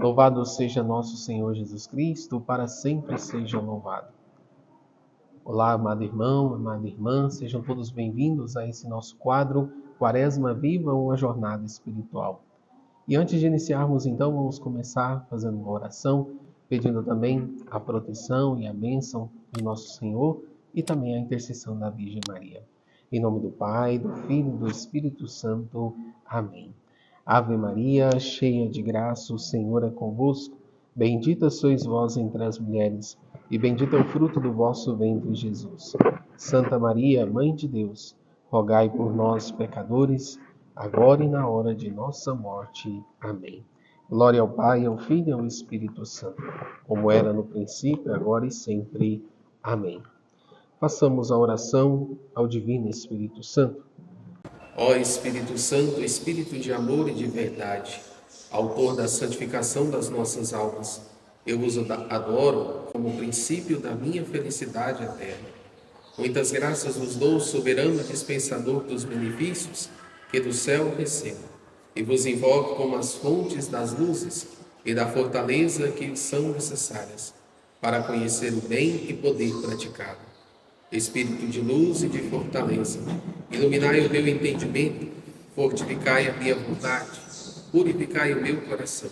Louvado seja nosso Senhor Jesus Cristo, para sempre seja louvado. Olá, amado irmão, amada irmã, sejam todos bem-vindos a esse nosso quadro Quaresma Viva, uma jornada espiritual. E antes de iniciarmos, então, vamos começar fazendo uma oração, pedindo também a proteção e a bênção de nosso Senhor e também a intercessão da Virgem Maria. Em nome do Pai, do Filho e do Espírito Santo. Amém. Ave Maria, cheia de graça, o Senhor é convosco. Bendita sois vós entre as mulheres, e bendito é o fruto do vosso ventre, Jesus. Santa Maria, Mãe de Deus, rogai por nós, pecadores, agora e na hora de nossa morte. Amém. Glória ao Pai, ao Filho e ao Espírito Santo, como era no princípio, agora e sempre. Amém. Façamos a oração ao Divino Espírito Santo. Ó Espírito Santo, Espírito de amor e de verdade, autor da santificação das nossas almas, eu vos adoro como princípio da minha felicidade eterna. Muitas graças vos dou, soberano dispensador dos benefícios que do céu recebo, e vos invoco como as fontes das luzes e da fortaleza que são necessárias para conhecer o bem e poder praticá-lo. Espírito de luz e de fortaleza, iluminai o meu entendimento, fortificai a minha vontade, purificai o meu coração,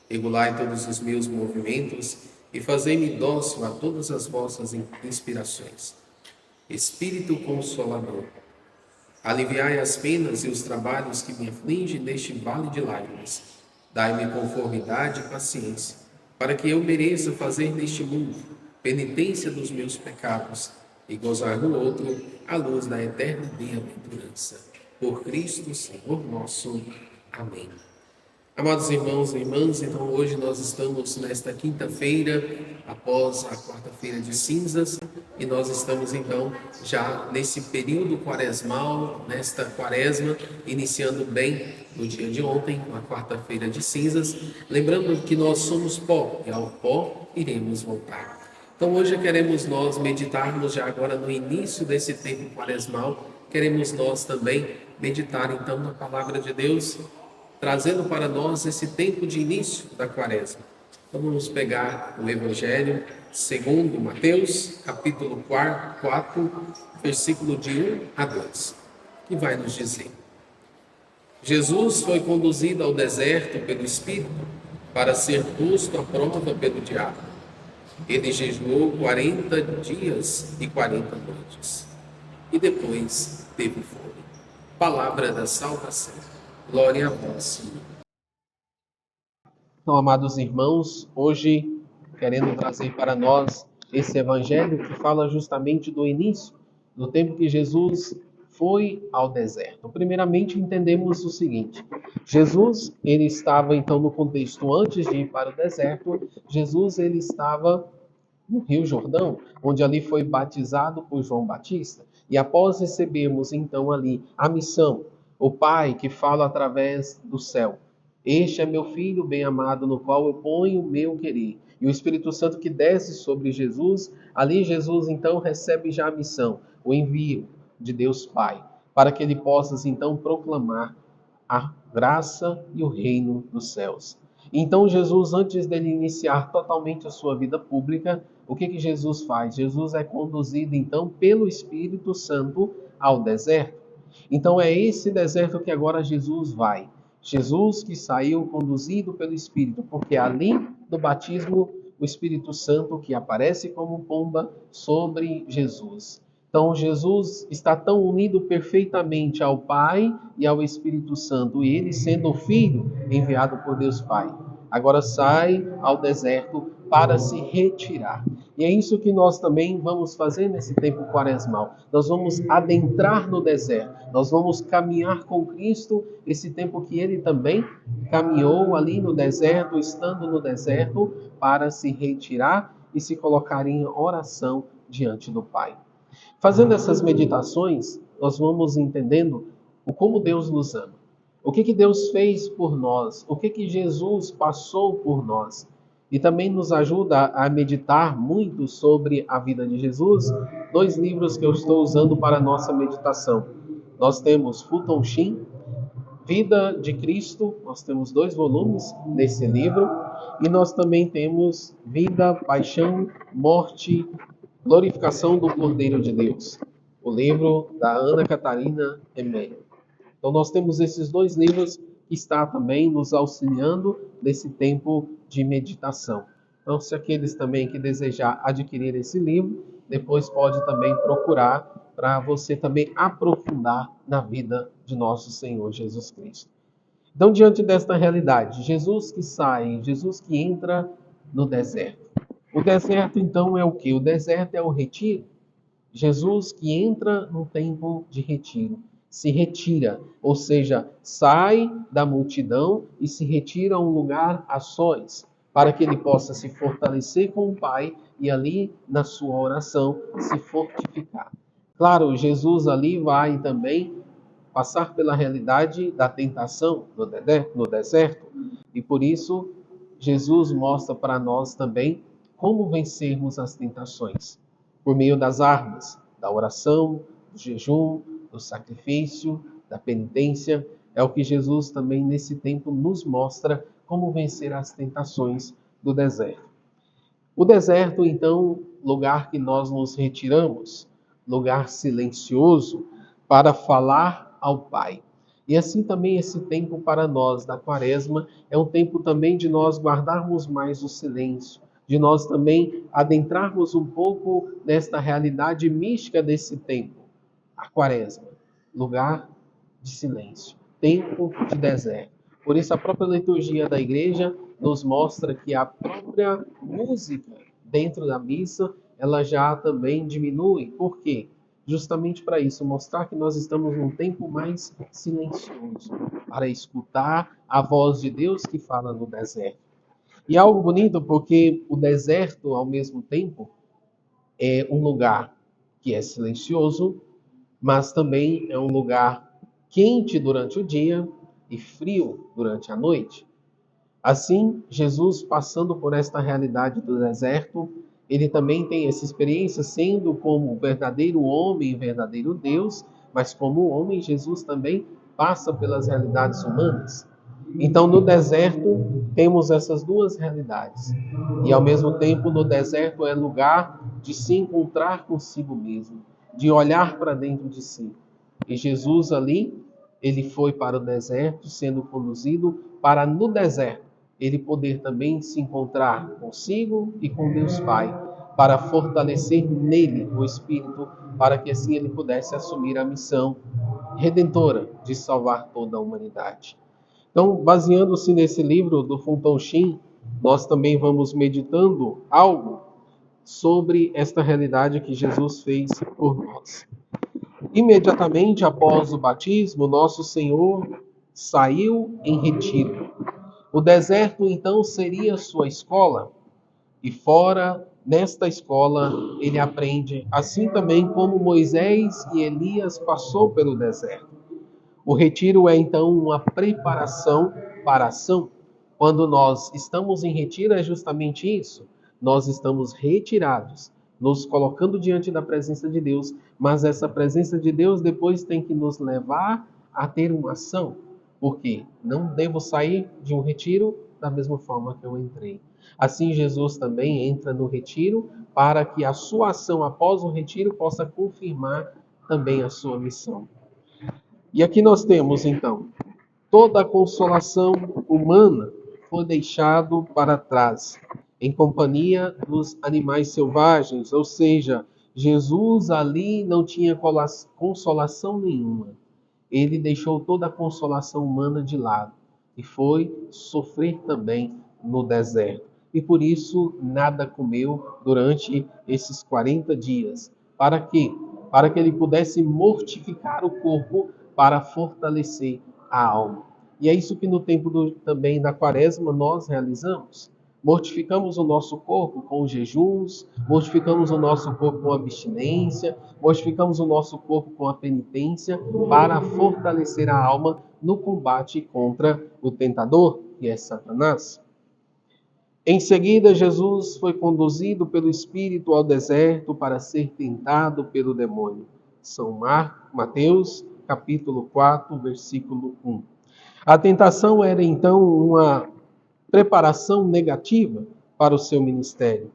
regulai todos os meus movimentos e fazei-me dócil a todas as vossas inspirações. Espírito Consolador, aliviai as penas e os trabalhos que me afligem neste vale de lágrimas. Dai-me conformidade e paciência, para que eu mereça fazer neste mundo penitência dos meus pecados e gozar no outro a luz da eterna bem-aventurança. Por Cristo, Senhor nosso. Amém. Amados irmãos e irmãs, então hoje nós estamos nesta quinta-feira, após a quarta-feira de cinzas, e nós estamos então já nesse período quaresmal, nesta quaresma, iniciando bem no dia de ontem, a quarta-feira de cinzas, lembrando que nós somos pó, e ao pó iremos voltar. Então hoje queremos nós meditarmos já agora no início desse tempo quaresmal, queremos nós também meditar então na palavra de Deus, trazendo para nós esse tempo de início da quaresma. Então vamos pegar o Evangelho segundo Mateus, capítulo 4, versículo de 1 a 2, que vai nos dizer: Jesus foi conduzido ao deserto pelo Espírito para ser posto à prova pelo diabo. Ele jejuou 40 dias e 40 noites, e depois teve fome. Palavra da salvação. Glória a vós, Senhor. Então, amados irmãos, hoje querendo trazer para nós esse evangelho que fala justamente do início, do tempo que Jesus foi ao deserto. Primeiramente, entendemos o seguinte: Jesus, ele estava então no contexto antes de ir para o deserto, Jesus ele estava no Rio Jordão, onde ali foi batizado por João Batista. E após recebermos então ali a missão, o Pai que fala através do céu: este é meu Filho bem-amado, no qual eu ponho o meu querer. E o Espírito Santo que desce sobre Jesus, ali Jesus então recebe já a missão, o envio de Deus Pai, para que ele possa então proclamar a graça e o reino dos céus. Então Jesus, antes dele iniciar totalmente a sua vida pública, o que Jesus faz? Jesus é conduzido então pelo Espírito Santo ao deserto. Então é esse deserto que agora Jesus vai. Jesus que saiu conduzido pelo Espírito, porque ali do batismo o Espírito Santo que aparece como pomba sobre Jesus. Então Jesus está tão unido perfeitamente ao Pai e ao Espírito Santo, e ele sendo o Filho enviado por Deus Pai, agora sai ao deserto para se retirar. E é isso que nós também vamos fazer nesse tempo quaresmal. Nós vamos adentrar no deserto, nós vamos caminhar com Cristo, esse tempo que ele também caminhou ali no deserto, estando no deserto, para se retirar e se colocar em oração diante do Pai. Fazendo essas meditações, nós vamos entendendo o como Deus nos ama. O que Deus fez por nós, o que Jesus passou por nós. E também nos ajuda a meditar muito sobre a vida de Jesus, dois livros que eu estou usando para a nossa meditação. Nós temos Futon Shin, Vida de Cristo, nós temos 2 volumes nesse livro, E nós também temos vida, paixão, morte, glorificação do Cordeiro de Deus, o livro da Ana Catarina Emmanuel. Então nós temos esses dois livros que está também nos auxiliando nesse tempo de meditação. Então, se aqueles também que desejar adquirir esse livro, depois pode também procurar para você também aprofundar na vida de nosso Senhor Jesus Cristo. Então, diante desta realidade, Jesus que sai, Jesus que entra no deserto. O deserto, então, é o quê? O deserto é o retiro. Jesus que entra no tempo de retiro, se retira, ou seja, sai da multidão e se retira a um lugar a sós, para que ele possa se fortalecer com o Pai e ali, na sua oração, se fortificar. Claro, Jesus ali vai também passar pela realidade da tentação no deserto, e por isso Jesus mostra para nós também como vencermos as tentações, por meio das armas, da oração, do jejum, do sacrifício, da penitência. É o que Jesus também nesse tempo nos mostra como vencer as tentações do deserto. O deserto, então, lugar que nós nos retiramos, lugar silencioso para falar ao Pai. E assim também esse tempo para nós da Quaresma é um tempo também de nós guardarmos mais o silêncio, de nós também adentrarmos um pouco nesta realidade mística desse tempo. A Quaresma, lugar de silêncio, tempo de deserto. Por isso a própria liturgia da igreja nos mostra que a própria música dentro da missa, ela já também diminui. Por quê? Justamente para isso, mostrar que nós estamos num tempo mais silencioso, para escutar a voz de Deus que fala no deserto. E é algo bonito porque o deserto, ao mesmo tempo, é um lugar que é silencioso, mas também é um lugar quente durante o dia e frio durante a noite. Assim, Jesus, passando por esta realidade do deserto, ele também tem essa experiência sendo como verdadeiro homem e verdadeiro Deus, mas como homem, Jesus também passa pelas realidades humanas. Então, no deserto, temos essas duas realidades. E, ao mesmo tempo, no deserto é lugar de se encontrar consigo mesmo, de olhar para dentro de si. E Jesus ali, ele foi para o deserto, sendo conduzido para, no deserto, ele poder também se encontrar consigo e com Deus Pai, para fortalecer nele o Espírito, para que assim ele pudesse assumir a missão redentora de salvar toda a humanidade. Então, baseando-se nesse livro do Fu Shin, nós também vamos meditando algo sobre esta realidade que Jesus fez por nós. Imediatamente após o batismo, nosso Senhor saiu em retiro. O deserto, então, seria sua escola, e fora, nesta escola, ele aprende, assim também como Moisés e Elias passou pelo deserto. O retiro é, então, uma preparação para a ação. Quando nós estamos em retiro, é justamente isso. Nós estamos retirados, nos colocando diante da presença de Deus, mas essa presença de Deus depois tem que nos levar a ter uma ação. Porque não devo sair de um retiro da mesma forma que eu entrei. Assim, Jesus também entra no retiro para que a sua ação após o retiro possa confirmar também a sua missão. E aqui nós temos, então, toda a consolação humana foi deixado para trás, em companhia dos animais selvagens, ou seja, Jesus ali não tinha consolação nenhuma. Ele deixou toda a consolação humana de lado e foi sofrer também no deserto. E por isso nada comeu durante esses 40 dias. Para quê? Para que ele pudesse mortificar o corpo para fortalecer a alma. E é isso que no tempo também da Quaresma nós realizamos. Mortificamos o nosso corpo com jejuns, mortificamos o nosso corpo com abstinência, mortificamos o nosso corpo com a penitência para fortalecer a alma no combate contra o tentador, que é Satanás. Em seguida, Jesus foi conduzido pelo Espírito ao deserto para ser tentado pelo demônio. São Mateus, capítulo 4, versículo 1. A tentação era então uma preparação negativa para o seu ministério.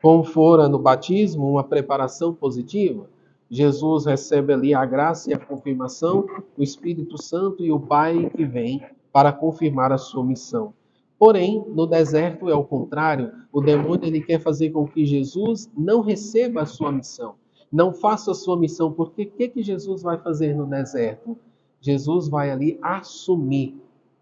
Como fora no batismo, uma preparação positiva, Jesus recebe ali a graça e a confirmação, o Espírito Santo e o Pai que vem para confirmar a sua missão. Porém, no deserto é o contrário. O demônio ele quer fazer com que Jesus não receba a sua missão, não faça a sua missão, porque o que Jesus vai fazer no deserto? Jesus vai ali assumir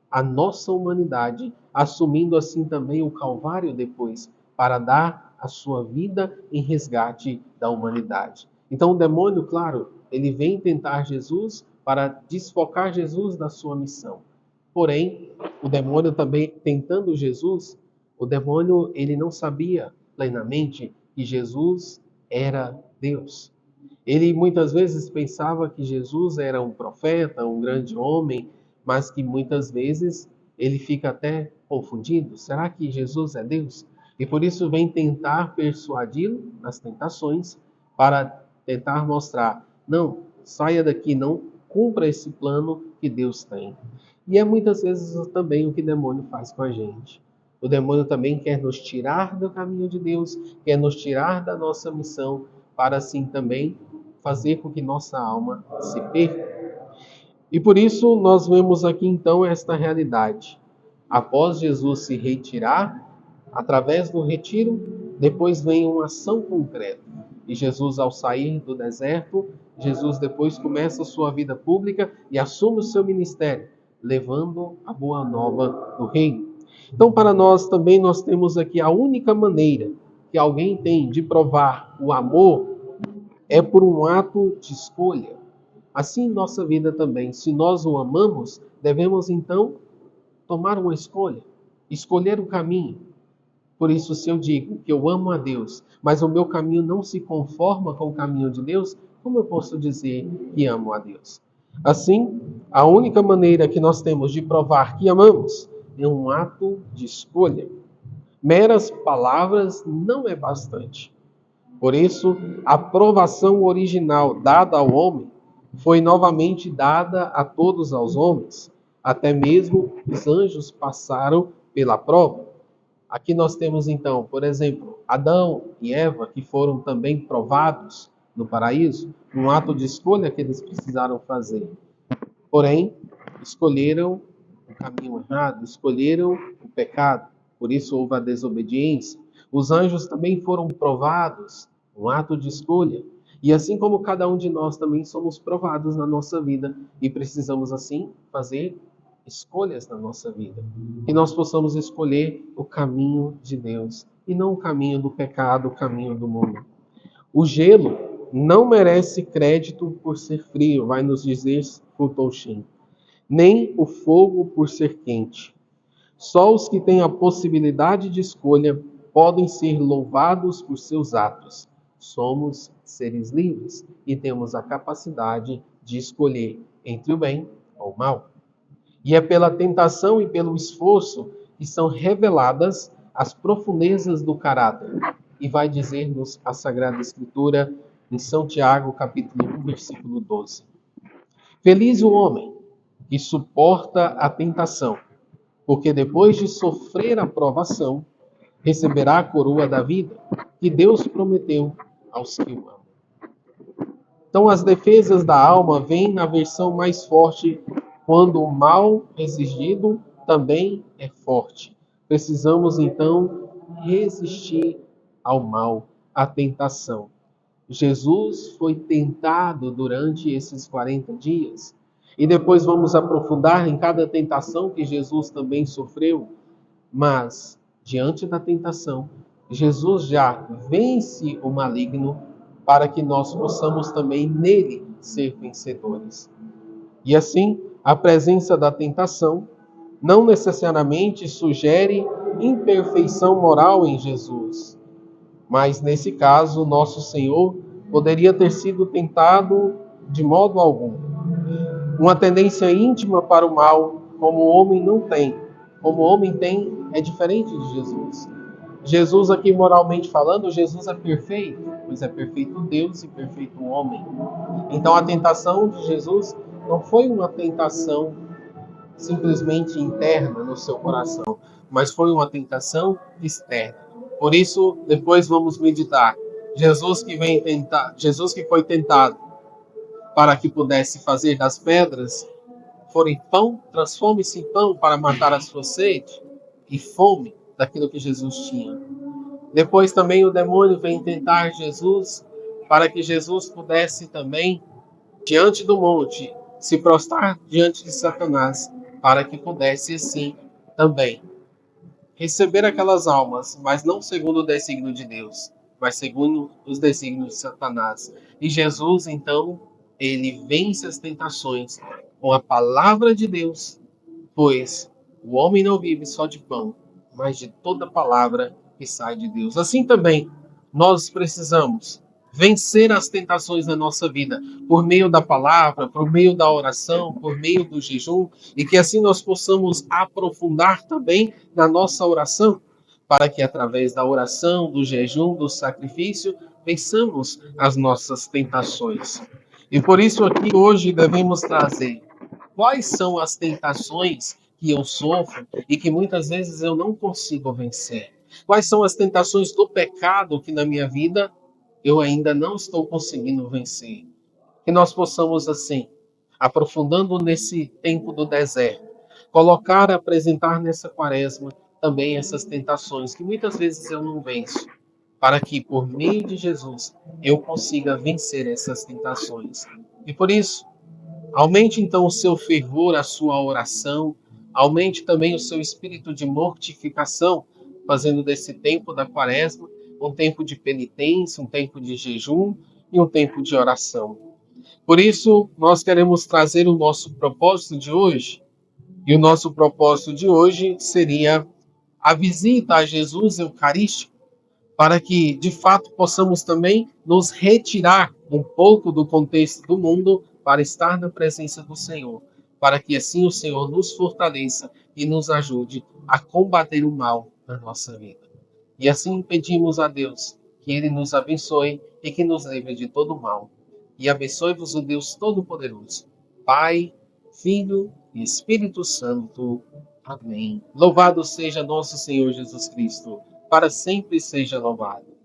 a nossa humanidade, assumindo assim também o Calvário depois, para dar a sua vida em resgate da humanidade. Então o demônio, claro, ele vem tentar Jesus para desfocar Jesus da sua missão. Porém, o demônio também tentando Jesus, o demônio ele não sabia plenamente que Jesus era Deus. Ele muitas vezes pensava que Jesus era um profeta, um grande homem, mas que muitas vezes ele fica até confundido. Será que Jesus é Deus? E por isso vem tentar persuadi-lo nas tentações para tentar mostrar, não, saia daqui, não cumpra esse plano que Deus tem. E é muitas vezes também o que o demônio faz com a gente. O demônio também quer nos tirar do caminho de Deus, quer nos tirar da nossa missão, para assim também fazer com que nossa alma se perca. E por isso nós vemos aqui então esta realidade. Após Jesus se retirar, através do retiro, depois vem uma ação concreta. E Jesus, ao sair do deserto, Jesus depois começa a sua vida pública e assume o seu ministério, levando a boa nova do reino. Então, para nós também, nós temos aqui a única maneira que alguém tem de provar o amor é por um ato de escolha. Assim em nossa vida também, se nós o amamos, devemos então tomar uma escolha, escolher o caminho. Por isso, se eu digo que eu amo a Deus, mas o meu caminho não se conforma com o caminho de Deus, como eu posso dizer que amo a Deus? Assim, a única maneira que nós temos de provar que amamos é um ato de escolha. Meras palavras não é bastante. Por isso, a aprovação original dada ao homem foi novamente dada a todos os homens. Até mesmo os anjos passaram pela prova. Aqui nós temos então, por exemplo, Adão e Eva, que foram também provados no paraíso, um ato de escolha que eles precisaram fazer. Porém, escolheram o caminho errado, escolheram o pecado. Por isso houve a desobediência. Os anjos também foram provados, um ato de escolha. E assim como cada um de nós também somos provados na nossa vida e precisamos assim fazer escolhas na nossa vida. Que nós possamos escolher o caminho de Deus e não o caminho do pecado, o caminho do mundo. O gelo não merece crédito por ser frio, vai nos dizer Fulton Sheen, nem o fogo por ser quente. Só os que têm a possibilidade de escolha podem ser louvados por seus atos. Somos seres livres e temos a capacidade de escolher entre o bem ou o mal. E é pela tentação e pelo esforço que são reveladas as profundezas do caráter. E vai dizer-nos a Sagrada Escritura em São Tiago, capítulo 1, versículo 12. Feliz o homem que suporta a tentação, porque depois de sofrer a provação, receberá a coroa da vida que Deus prometeu aos que o amam. Então, as defesas da alma vêm na versão mais forte, quando o mal exigido também é forte. Precisamos, então, resistir ao mal, à tentação. Jesus foi tentado durante esses 40 dias. E depois vamos aprofundar em cada tentação que Jesus também sofreu. Mas, diante da tentação, Jesus já vence o maligno para que nós possamos também nele ser vencedores. E assim, a presença da tentação não necessariamente sugere imperfeição moral em Jesus. Mas, nesse caso, nosso Senhor poderia ter sido tentado de modo algum. Uma tendência íntima para o mal, como o homem não tem. Como o homem tem, é diferente de Jesus. Jesus, aqui moralmente falando, Jesus é perfeito, pois é perfeito Deus e perfeito homem. Então, a tentação de Jesus não foi uma tentação simplesmente interna no seu coração, mas foi uma tentação externa. Por isso, depois vamos meditar. Jesus que foi tentado para que pudesse fazer das pedras forem pão, transforme-se em pão para matar a sua sede e fome daquilo que Jesus tinha. Depois também o demônio vem tentar Jesus para que Jesus pudesse também, diante do monte, se prostrar diante de Satanás, para que pudesse assim também receber aquelas almas, mas não segundo o desígnio de Deus, mas segundo os desígnios de Satanás. E Jesus, então, ele vence as tentações com a palavra de Deus, pois o homem não vive só de pão, mas de toda palavra que sai de Deus. Assim também, nós precisamos vencer as tentações da nossa vida por meio da palavra, por meio da oração, por meio do jejum, e que assim nós possamos aprofundar também na nossa oração, para que através da oração, do jejum, do sacrifício, vençamos as nossas tentações. E por isso aqui hoje devemos trazer quais são as tentações que eu sofro e que muitas vezes eu não consigo vencer. Quais são as tentações do pecado que na minha vida eu ainda não estou conseguindo vencer. Que nós possamos, assim, aprofundando nesse tempo do deserto, colocar, apresentar nessa quaresma também essas tentações que muitas vezes eu não venço, para que, por meio de Jesus, eu consiga vencer essas tentações. E por isso, aumente então o seu fervor, a sua oração, aumente também o seu espírito de mortificação, fazendo desse tempo da quaresma um tempo de penitência, um tempo de jejum e um tempo de oração. Por isso, nós queremos trazer o nosso propósito de hoje. E o nosso propósito de hoje seria a visita a Jesus Eucarístico, para que, de fato, possamos também nos retirar um pouco do contexto do mundo para estar na presença do Senhor, para que assim o Senhor nos fortaleça e nos ajude a combater o mal na nossa vida. E assim pedimos a Deus que Ele nos abençoe e que nos livre de todo o mal. E abençoe-vos o Deus Todo-Poderoso, Pai, Filho e Espírito Santo. Amém. Louvado seja nosso Senhor Jesus Cristo, para sempre seja louvado.